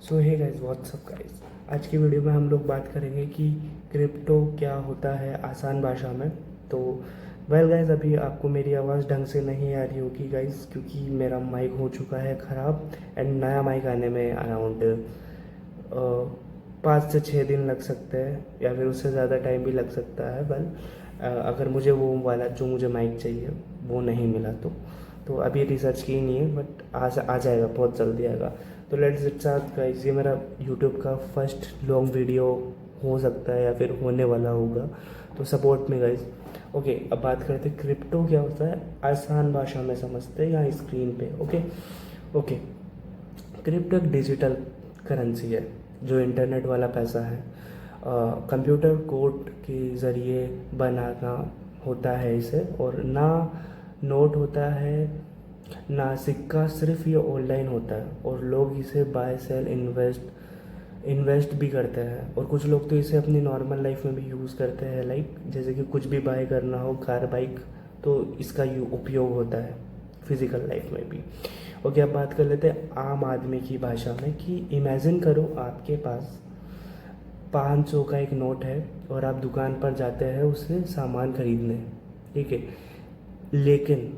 सो hey guys, WhatsApp guys. आज की video में हम लोग बात करेंगे कि क्रिप्टो क्या होता है आसान भाषा में। तो वेल गाइस, अभी आपको मेरी आवाज़ ढंग से नहीं आ रही होगी गाइस, क्योंकि मेरा माइक हो चुका है ख़राब एंड नया माइक आने में अराउंड 5 से 6 दिन लग सकते हैं, या फिर उससे ज़्यादा टाइम भी लग सकता है। वेल, अगर मुझे वो वाला जो मुझे माइक चाहिए वो नहीं मिला तो अभी रिसर्च की नहीं है, बट आ जाएगा, बहुत जल्दी आएगा। तो लेट्स स्टार्ट गाइस। ये मेरा यूट्यूब का फर्स्ट लॉन्ग वीडियो हो सकता है या फिर होने वाला होगा, तो सपोर्ट में गाइस। ओके, अब बात करते हैं क्रिप्टो क्या होता है, आसान भाषा में समझते हैं यहाँ स्क्रीन पे। ओके ओके, क्रिप्टो एक डिजिटल करेंसी है जो इंटरनेट वाला पैसा है। कंप्यूटर कोड के ज़रिए बनाना होता है इसे, और ना नोट होता है ना सिक्का, सिर्फ ये ऑनलाइन होता है और लोग इसे बाय सेल इन्वेस्ट भी करते हैं। और कुछ लोग तो इसे अपनी नॉर्मल लाइफ में भी यूज़ करते हैं, लाइक जैसे कि कुछ भी बाय करना हो, कार बाइक, तो इसका उपयोग होता है फिज़िकल लाइफ में भी। ओके, अब बात कर लेते हैं आम आदमी की भाषा में कि इमेजिन करो आपके पास 500 का एक नोट है और आप दुकान पर जाते हैं उससे सामान खरीदने, ठीक है। लेकिन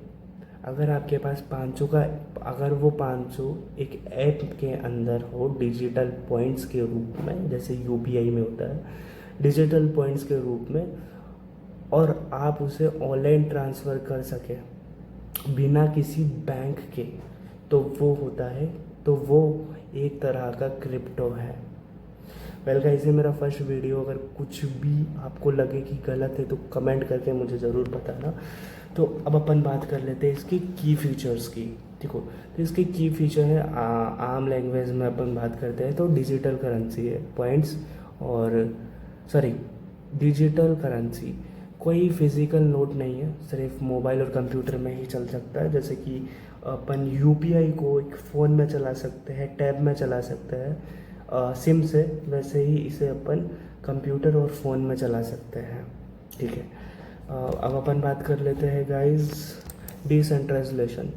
अगर आपके पास 500 का, अगर वो 500 एक ऐप के अंदर हो डिजिटल पॉइंट्स के रूप में, जैसे यूपीआई में होता है डिजिटल पॉइंट्स के रूप में, और आप उसे ऑनलाइन ट्रांसफ़र कर सके बिना किसी बैंक के, तो वो होता है, तो वो एक तरह का क्रिप्टो है। वेल गाइस, ये मेरा फर्स्ट वीडियो, अगर कुछ भी आपको लगे कि गलत है तो कमेंट करके मुझे ज़रूर बताना। तो अब अपन बात कर लेते हैं इसकी की फीचर्स की। देखो, तो इसके की फीचर है, आम लैंग्वेज में अपन बात करते हैं तो डिजिटल करेंसी है, पॉइंट्स और सॉरी डिजिटल करेंसी, कोई फिज़िकल नोट नहीं है, सिर्फ मोबाइल और कंप्यूटर में ही चल सकता है। जैसे कि अपन यूपीआई को एक फ़ोन में चला सकते हैं, टैब में चला सकते हैं सिम से, वैसे ही इसे अपन कंप्यूटर और फ़ोन में चला सकते हैं, ठीक है। अब अपन बात कर लेते हैं गाइस डिसेंट्रलाइजेशन।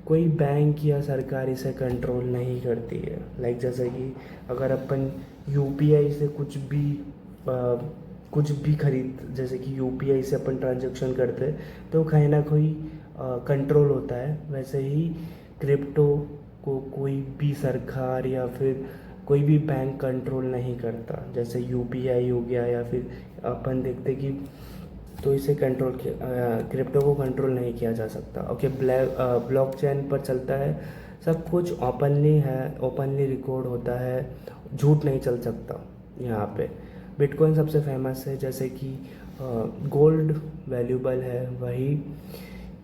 कोई बैंक या सरकार इसे कंट्रोल नहीं करती है, लाइक जैसे कि अगर अपन यूपीआई से कुछ भी खरीद, जैसे कि यूपीआई से अपन ट्रांजैक्शन करते हैं तो कहीं ना कोई कंट्रोल होता है, वैसे ही क्रिप्टो को कोई भी सरकार या फिर कोई भी बैंक कंट्रोल नहीं करता। जैसे यूपीआई हो गया, या फिर अपन देखते कि तो इसे कंट्रोल किया, क्रिप्टो को कंट्रोल नहीं किया जा सकता। ओके, ब्लॉकचेन पर चलता है, सब कुछ ओपनली है, ओपनली रिकॉर्ड होता है, झूठ नहीं चल सकता यहाँ पे। बिटकॉइन सबसे फेमस है, जैसे कि गोल्ड वैल्यूबल है, वही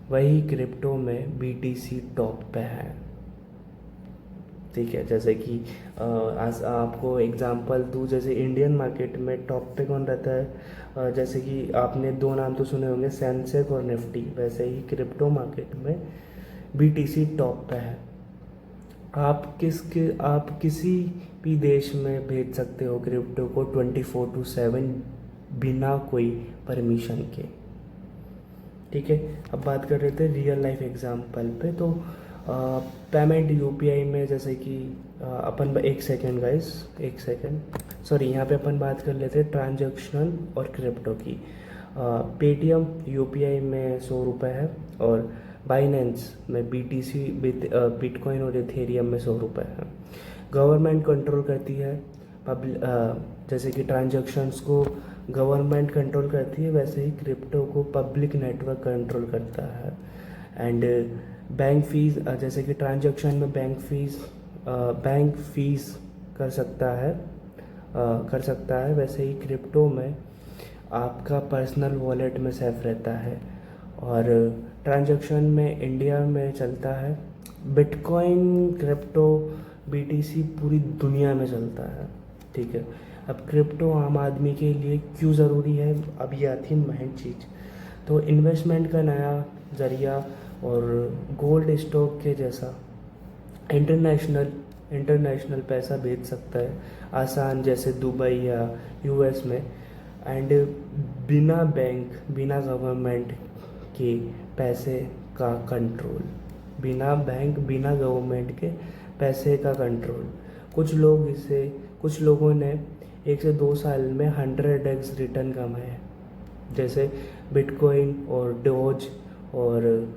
वही क्रिप्टो में बीटीसी टॉप पे है, ठीक है। जैसे कि आज आपको एग्जांपल दूँ, जैसे इंडियन मार्केट में टॉप पे कौन रहता है, जैसे कि आपने दो नाम तो सुने होंगे, सेंसेक्स और निफ्टी, वैसे ही क्रिप्टो मार्केट में बीटीसी टॉप पे है। आप किसी भी देश में भेज सकते हो क्रिप्टो को 24/7 बिना कोई परमिशन के, ठीक है। अब बात कर रहे थे रियल लाइफ एग्जांपल पे, तो पेमेंट यूपीआई में, जैसे कि अपन एक सेकेंड गाइस, एक सेकेंड, सॉरी, यहाँ पे अपन बात कर लेते हैं ट्रांजैक्शनल और क्रिप्टो की। पेटीएम यूपीआई में 100 रुपये है, और बाइनेंस में बीटीसी बिटकॉइन और इथेरियम में 100 रुपये है। गवर्नमेंट कंट्रोल करती है जैसे कि ट्रांजैक्शंस को गवर्नमेंट कंट्रोल करती है, वैसे ही क्रिप्टो को पब्लिक नेटवर्क कंट्रोल करता है। एंड बैंक फीस, जैसे कि ट्रांजैक्शन में बैंक फीस कर सकता है, वैसे ही क्रिप्टो में आपका पर्सनल वॉलेट में सेफ रहता है। और ट्रांजैक्शन में इंडिया में चलता है बिटकॉइन, क्रिप्टो, बीटीसी पूरी दुनिया में चलता है, ठीक है। अब क्रिप्टो आम आदमी के लिए क्यों ज़रूरी है, अब ये आती है मेन चीज़। तो इन्वेस्टमेंट का नया ज़रिया, और गोल्ड स्टॉक के जैसा इंटरनेशनल पैसा भेज सकता है आसान, जैसे दुबई या यूएस में। एंड बिना गवर्नमेंट के पैसे का कंट्रोल, बिना गवर्नमेंट के पैसे का कंट्रोल, कुछ लोगों ने 1 से 2 साल में 100x रिटर्न कमाए, जैसे बिटकॉइन और डोज और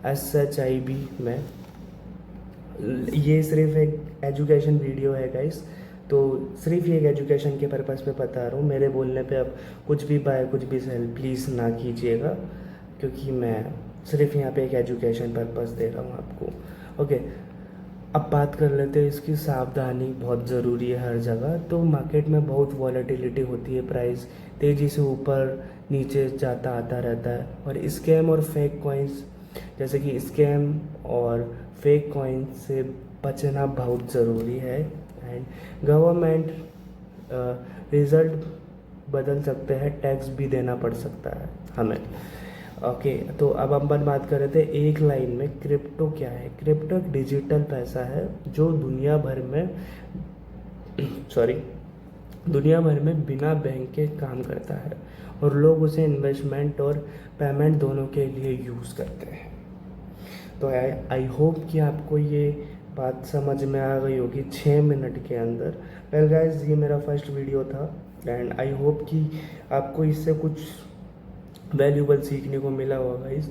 SHIB में। ये सिर्फ एक एजुकेशन वीडियो है गाइस, तो सिर्फ ये एक एजुकेशन के पर्पज़ पे बता रहा हूँ। मेरे बोलने पे अब कुछ भी बाय कुछ भी सेल प्लीज़ ना कीजिएगा, क्योंकि मैं सिर्फ यहाँ पे एक एजुकेशन पर्पज़ दे रहा हूँ आपको। ओके, अब बात कर लेते हैं इसकी। सावधानी बहुत ज़रूरी है हर जगह। तो मार्केट में बहुत वॉलेटिलिटी होती है, प्राइस तेज़ी से ऊपर नीचे जाता आता रहता है। और स्कैम और फेक कॉइन्स, जैसे कि स्कैम और फेक कॉइन्स से बचना बहुत ज़रूरी है। एंड गवर्नमेंट रिज़ल्ट बदल सकते हैं, टैक्स भी देना पड़ सकता है हमें। ओके, तो अब हम बात कर रहे थे एक लाइन में क्रिप्टो क्या है। क्रिप्टो एक डिजिटल पैसा है जो दुनिया भर में बिना बैंक के काम करता है, और लोग उसे इन्वेस्टमेंट और पेमेंट दोनों के लिए यूज़ करते हैं। तो आई होप कि आपको ये बात समझ में आ गई होगी 6 मिनट के अंदर। वेल गाइस, ये मेरा फर्स्ट वीडियो था एंड आई होप कि आपको इससे कुछ वैल्यूबल सीखने को मिला होगा गाइस।